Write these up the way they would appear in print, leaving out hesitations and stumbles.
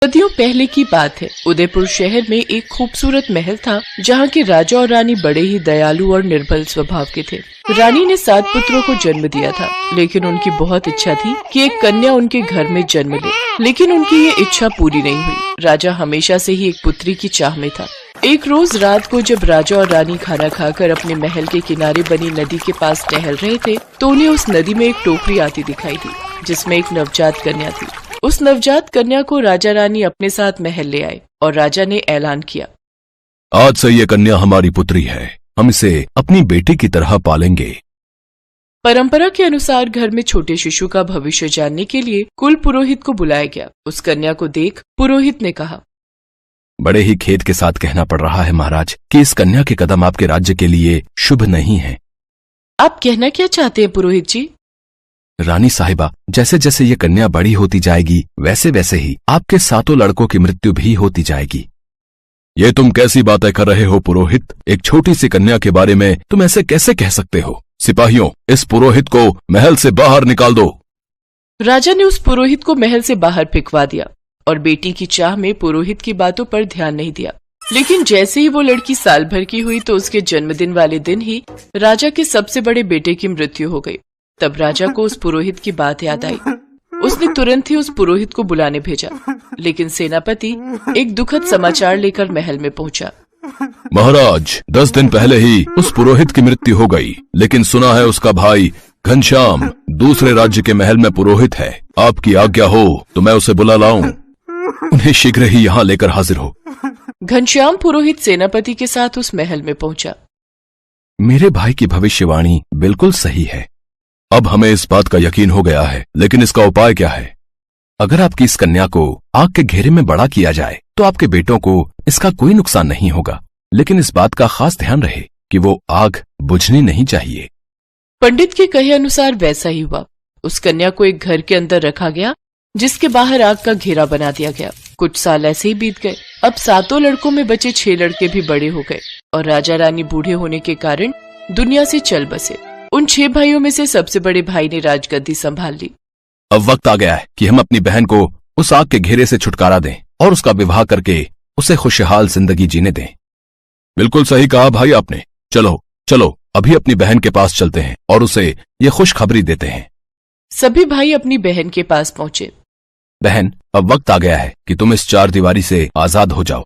सदियों पहले की बात है। उदयपुर शहर में एक खूबसूरत महल था जहाँ के राजा और रानी बड़े ही दयालु और निर्बल स्वभाव के थे। रानी ने 7 पुत्रों को जन्म दिया था, लेकिन उनकी बहुत इच्छा थी कि एक कन्या उनके घर में जन्म ले, लेकिन उनकी ये इच्छा पूरी नहीं हुई। राजा हमेशा से ही एक पुत्री की चाह में था। एक रोज रात को जब राजा और रानी खाना खाकर अपने महल के किनारे बनी नदी के पास टहल रहे थे, तो उन्हें उस नदी में एक टोकरी आती दिखाई दी, जिसमें एक नवजात कन्या थी। उस नवजात कन्या को राजा रानी अपने साथ महल ले आए और राजा ने ऐलान किया, आज से ये कन्या हमारी पुत्री है, हम इसे अपनी बेटी की तरह पालेंगे। परंपरा के अनुसार घर में छोटे शिशु का भविष्य जानने के लिए कुल पुरोहित को बुलाया गया। उस कन्या को देख पुरोहित ने कहा, बड़े ही खेद के साथ कहना पड़ रहा है महाराज कि इस कन्या के कदम आपके राज्य के लिए शुभ नहीं है। आप कहना क्या चाहते हैं पुरोहित जी? रानी साहिबा, जैसे जैसे ये कन्या बड़ी होती जाएगी वैसे वैसे ही आपके 7 लड़कों की मृत्यु भी होती जाएगी। ये तुम कैसी बातें कर रहे हो पुरोहित? एक छोटी सी कन्या के बारे में तुम ऐसे कैसे कह सकते हो? सिपाहियों, इस पुरोहित को महल से बाहर निकाल दो। राजा ने उस पुरोहित को महल से बाहर फेंकवा दिया और बेटी की चाह में पुरोहित की बातों पर ध्यान नहीं दिया। लेकिन जैसे ही वो लड़की साल भर की हुई तो उसके जन्मदिन वाले दिन ही राजा के सबसे बड़े बेटे की मृत्यु हो गई। तब राजा को उस पुरोहित की बात याद आई। उसने तुरंत ही उस पुरोहित को बुलाने भेजा, लेकिन सेनापति एक दुखद समाचार लेकर महल में पहुंचा। महाराज, 10 दिन पहले ही उस पुरोहित की मृत्यु हो गई, लेकिन सुना है उसका भाई घनश्याम दूसरे राज्य के महल में पुरोहित है। आपकी आज्ञा हो तो मैं उसे बुला लाऊं। उन्हें शीघ्र ही यहाँ लेकर हाजिर हो। घनश्याम पुरोहित सेनापति के साथ उस महल में पहुंचा। मेरे भाई की भविष्यवाणी बिल्कुल सही है। अब हमें इस बात का यकीन हो गया है, लेकिन इसका उपाय क्या है? अगर आपकी इस कन्या को आग के घेरे में बड़ा किया जाए तो आपके बेटों को इसका कोई नुकसान नहीं होगा, लेकिन इस बात का खास ध्यान रहे कि वो आग बुझनी नहीं चाहिए। पंडित के कहे अनुसार वैसा ही हुआ। उस कन्या को एक घर के अंदर रखा गया, जिसके बाहर आग का घेरा बना दिया गया। कुछ साल ऐसे ही बीत गए। अब 7 लड़कों में बचे 6 लड़के भी बड़े हो गए और राजा रानी बूढ़े होने के कारण दुनिया से चल बसे। उन 6 भाइयों में से सबसे बड़े भाई ने राजगद्दी संभाल ली। अब वक्त आ गया है कि हम अपनी बहन को उस आग के घेरे से छुटकारा दें और उसका विवाह करके उसे खुशहाल जिंदगी जीने दें। बिल्कुल सही कहा भाई आपने। चलो चलो अभी अपनी बहन के पास चलते हैं और उसे ये खुशखबरी देते हैं। सभी भाई अपनी बहन के पास पहुंचे। बहन, अब वक्त आ गया है कि तुम इस 4 दीवारी से आजाद हो जाओ।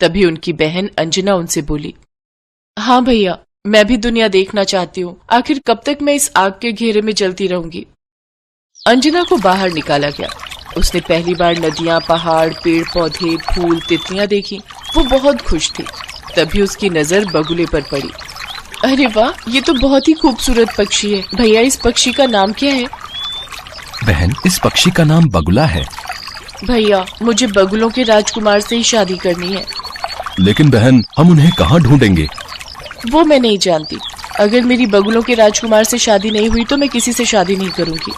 तभी उनकी बहन अंजना उनसे बोली, हाँ भैया, मैं भी दुनिया देखना चाहती हूँ। आखिर कब तक मैं इस आग के घेरे में जलती रहूंगी? अंजना को बाहर निकाला गया। उसने पहली बार नदियाँ, पहाड़, पेड़ पौधे, फूल, तितलियां देखी। वो बहुत खुश थी। तभी उसकी नजर बगुले पर पड़ी। अरे वाह, ये तो बहुत ही खूबसूरत पक्षी है। भैया, इस पक्षी का नाम क्या है? बहन, इस पक्षी का नाम बगुला है। भैया, मुझे बगुलों के राजकुमार से ही शादी करनी है। लेकिन बहन, हम उन्हें कहाँ ढूंढेंगे? वो मैं नहीं जानती। अगर मेरी बगुलों के राजकुमार से शादी नहीं हुई तो मैं किसी से शादी नहीं करूंगी।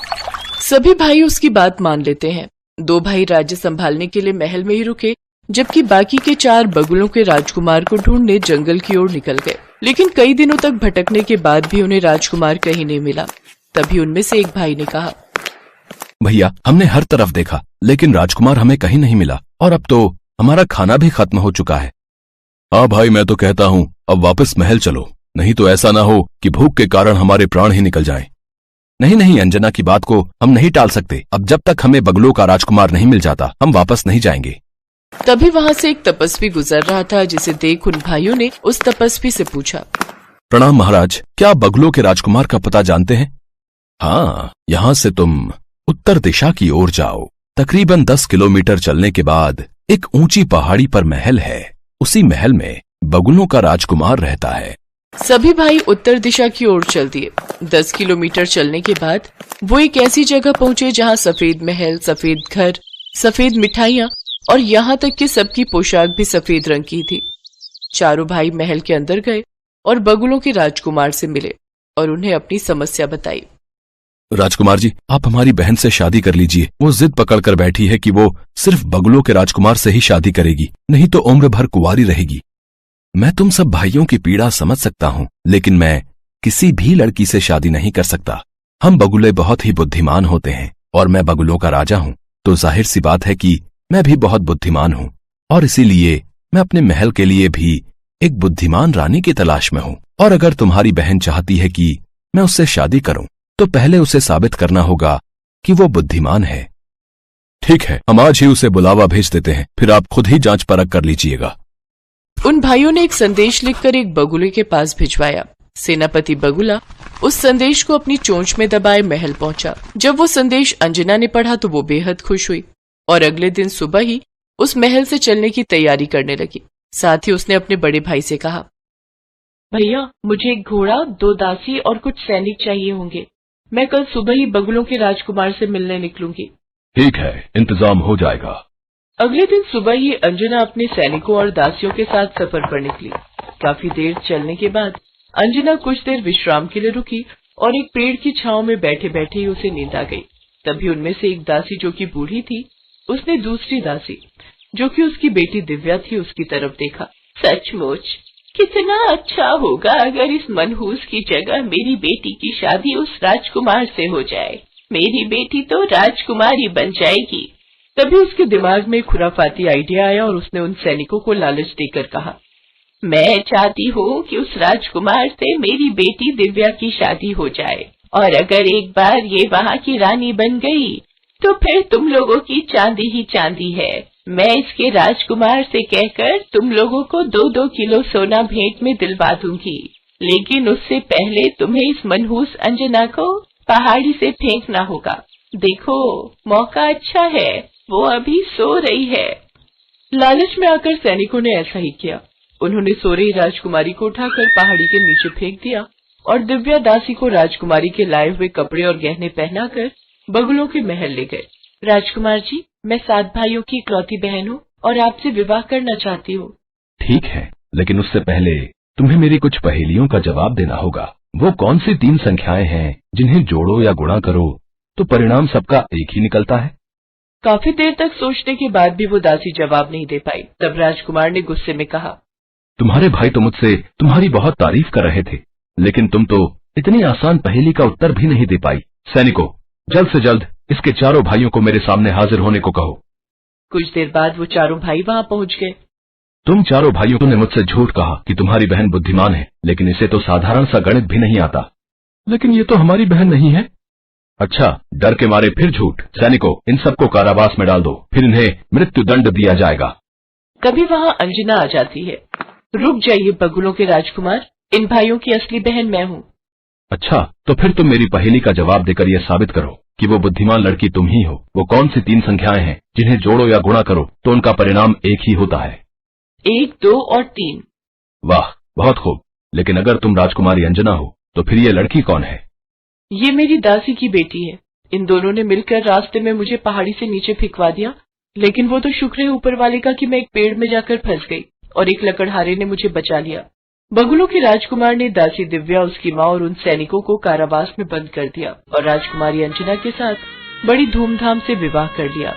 सभी भाई उसकी बात मान लेते हैं। 2 भाई राज्य संभालने के लिए महल में ही रुके, जबकि बाकी के 4 बगुलों के राजकुमार को ढूंढने जंगल की ओर निकल गए। लेकिन कई दिनों तक भटकने के बाद भी उन्हें राजकुमार कहीं नहीं मिला। तभी उनमें से एक भाई ने कहा, भैया, हमने हर तरफ देखा, लेकिन राजकुमार हमें कहीं नहीं मिला और अब तो हमारा खाना भी खत्म हो चुका है। हाँ भाई, मैं तो कहता हूँ अब वापस महल चलो, नहीं तो ऐसा ना हो कि भूख के कारण हमारे प्राण ही निकल जाएं। नहीं नहीं, अंजना की बात को हम नहीं टाल सकते। अब जब तक हमें बगुलों का राजकुमार नहीं मिल जाता, हम वापस नहीं जाएंगे। तभी वहाँ से एक तपस्वी गुजर रहा था, जिसे देख उन भाइयों ने उस तपस्वी से पूछा, प्रणाम महाराज, क्या आप बगुलों के राजकुमार का पता जानते हैं? हाँ, यहाँ से तुम उत्तर दिशा की ओर जाओ। तकरीबन 10 किलोमीटर चलने के बाद एक ऊंची पहाड़ी पर महल है। उसी महल में बगुलों का राजकुमार रहता है। सभी भाई उत्तर दिशा की ओर चल दिए। 10 किलोमीटर चलने के बाद वो एक ऐसी जगह पहुंचे जहां सफेद महल, सफेद घर, सफेद मिठाइयां और यहाँ तक कि सबकी पोशाक भी सफेद रंग की थी। चारों भाई महल के अंदर गए और बगुलों के राजकुमार से मिले और उन्हें अपनी समस्या बताई। राजकुमार जी, आप हमारी बहन से शादी कर लीजिए। वो जिद पकड़कर बैठी है कि वो सिर्फ बगुलों के राजकुमार से ही शादी करेगी, नहीं तो उम्र भर कुंवारी रहेगी। मैं तुम सब भाइयों की पीड़ा समझ सकता हूँ, लेकिन मैं किसी भी लड़की से शादी नहीं कर सकता। हम बगुले बहुत ही बुद्धिमान होते हैं और मैं बगुलों का राजा हूँ, तो जाहिर सी बात है कि मैं भी बहुत बुद्धिमान हूँ और इसीलिए मैं अपने महल के लिए भी एक बुद्धिमान रानी की तलाश में हूँ। और अगर तुम्हारी बहन चाहती है कि मैं उससे शादी करूं, तो पहले उसे साबित करना होगा कि वो बुद्धिमान है। ठीक है, हम आज ही उसे बुलावा भेज देते हैं, फिर आप खुद ही जांच परख कर लीजिएगा। उन भाइयों ने एक संदेश लिखकर एक बगुले के पास भिजवाया। सेनापति बगुला उस संदेश को अपनी चोंच में दबाए महल पहुंचा। जब वो संदेश अंजना ने पढ़ा तो वो बेहद खुश हुई और अगले दिन सुबह ही उस महल से चलने की तैयारी करने लगी। साथ ही उसने अपने बड़े भाई से कहा, भैया मुझे एक घोड़ा, 2 दासी और कुछ सैनिक चाहिए होंगे। मैं कल सुबह ही बगुलों के राजकुमार से मिलने निकलूंगी। ठीक है, इंतजाम हो जाएगा। अगले दिन सुबह ही अंजना अपने सैनिकों और दासियों के साथ सफर पर निकली। काफी देर चलने के बाद अंजना कुछ देर विश्राम के लिए रुकी और एक पेड़ की छांव में बैठे बैठे ही उसे नींद आ गई। तभी उनमें से एक दासी जो कि बूढ़ी थी, उसने दूसरी दासी जो कि उसकी बेटी दिव्या थी उसकी तरफ देखा। सचमुच कितना अच्छा होगा अगर इस मनहूस की जगह मेरी बेटी की शादी उस राजकुमार से हो जाए। मेरी बेटी तो राजकुमारी बन जाएगी। तभी उसके दिमाग में खुराफाती आइडिया आया और उसने उन सैनिकों को लालच देकर कहा, मैं चाहती हूँ कि उस राजकुमार से मेरी बेटी दिव्या की शादी हो जाए और अगर एक बार ये वहाँ की रानी बन गई तो फिर तुम लोगों की चांदी ही चांदी है। मैं इसके राजकुमार से कहकर तुम लोगों को 2-2 किलो सोना भेंट में दिलवा दूंगी, लेकिन उससे पहले तुम्हें इस मनहूस अंजना को पहाड़ी से फेंकना होगा। देखो मौका अच्छा है, वो अभी सो रही है। लालच में आकर सैनिकों ने ऐसा ही किया। उन्होंने सो रही राजकुमारी को उठाकर पहाड़ी के नीचे फेंक दिया और दिव्या दासी को राजकुमारी के लाए हुए कपड़े और गहने पहनाकर बगुलों के महल ले गए। राजकुमार जी, मैं 7 भाइयों की इकलौती बहन हूँ और आपसे विवाह करना चाहती हूँ। ठीक है, लेकिन उससे पहले तुम्हें मेरी कुछ पहेलियों का जवाब देना होगा। वो कौन सी 3 संख्याएं हैं जिन्हें जोड़ो या गुणा करो तो परिणाम सबका एक ही निकलता है? काफी देर तक सोचने के बाद भी वो दासी जवाब नहीं दे पाई। तब राजकुमार ने गुस्से में कहा, तुम्हारे भाई तो मुझसे तुम्हारी बहुत तारीफ कर रहे थे, लेकिन तुम तो इतनी आसान पहेली का उत्तर भी नहीं दे पाई। सैनिकों, जल्द से जल्द इसके चारों भाइयों को मेरे सामने हाजिर होने को कहो। कुछ देर बाद वो चारों भाई वहाँ पहुँच गए। तुम चारों भाइयों ने मुझसे झूठ कहा कि तुम्हारी बहन बुद्धिमान है, लेकिन इसे तो साधारण सा गणित भी नहीं आता। लेकिन ये तो हमारी बहन नहीं है। अच्छा, डर के मारे फिर झूठ। सैनिकों, इन सबको कारावास में डाल दो, फिर इन्हें मृत्यु दंड दिया जाएगा। कभी वहाँ अंजना आ जाती है। रुक जाइए बगुलों के राजकुमार, इन भाइयों की असली बहन मैं हूँ। अच्छा, तो फिर तुम मेरी पहेली का जवाब देकर यह साबित करो कि वो बुद्धिमान लड़की तुम ही हो। वो कौन सी 3 संख्याएं हैं जिन्हें जोड़ो या गुणा करो तो उनका परिणाम एक ही होता है? 1, 2 और 3। वाह, बहुत खूब। लेकिन अगर तुम राजकुमारी अंजना हो तो फिर ये लड़की कौन है? ये मेरी दासी की बेटी है। इन दोनों ने मिलकर रास्ते में मुझे पहाड़ी से नीचे फेंकवा दिया, लेकिन वो तो शुक्र है ऊपर वाले का कि मैं एक पेड़ में जाकर फंस गई और एक लकड़हारे ने मुझे बचा लिया। बगुलों के राजकुमार ने दासी दिव्या, उसकी माँ और उन सैनिकों को कारावास में बंद कर दिया और राजकुमारी अंजना के साथ बड़ी धूमधाम से विवाह कर लिया।